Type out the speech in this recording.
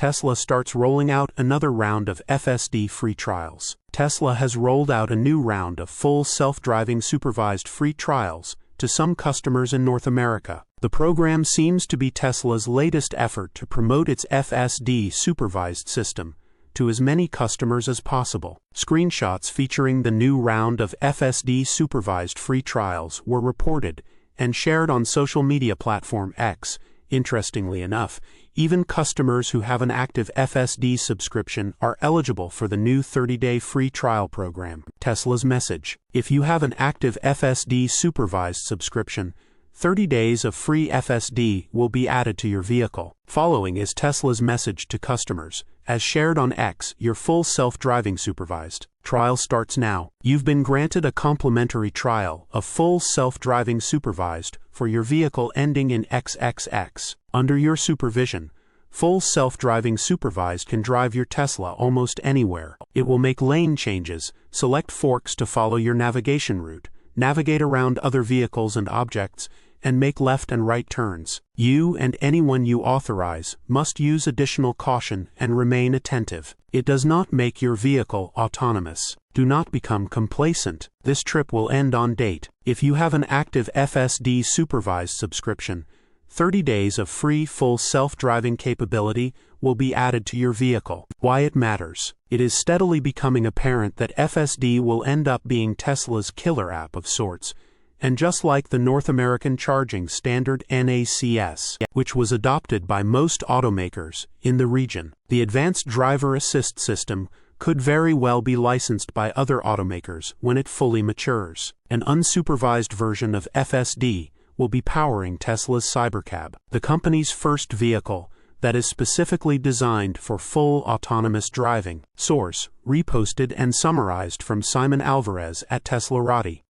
Tesla starts rolling out another round of FSD free trials. Tesla has rolled out a new round of full self-driving supervised free trials to some customers in North America. The program seems to be Tesla's latest effort to promote its FSD supervised system to as many customers as possible. Screenshots featuring the new round of FSD supervised free trials were reported and shared on social media platform X. Interestingly enough, even customers who have an active FSD subscription are eligible for the new 30-day free trial program. Tesla's message: if you have an active FSD supervised subscription, 30 days of free FSD will be added to your vehicle. Following is Tesla's message to customers, as shared on X: your full self-driving supervised trial starts now. You've been granted a complimentary trial of full self-driving supervised for your vehicle ending in XXX. Under your supervision, full self-driving supervised can drive your Tesla almost anywhere. It will make lane changes, select forks to follow your navigation route, navigate around other vehicles and objects, and make left and right turns. You and anyone you authorize must use additional caution and remain attentive. It does not make your vehicle autonomous. Do not become complacent. This trip will end on date. If you have an active FSD supervised subscription, 30 days of free full self-driving capability will be added to your vehicle. Why it matters. It is steadily becoming apparent that FSD will end up being Tesla's killer app of sorts. And just like the North American charging standard NACS, which was adopted by most automakers in the region, the advanced driver assist system could very well be licensed by other automakers when it fully matures. An unsupervised version of FSD will be powering Tesla's Cybercab, the company's first vehicle that is specifically designed for full autonomous driving. Source: reposted and summarized from Simon Alvarez at teslarati.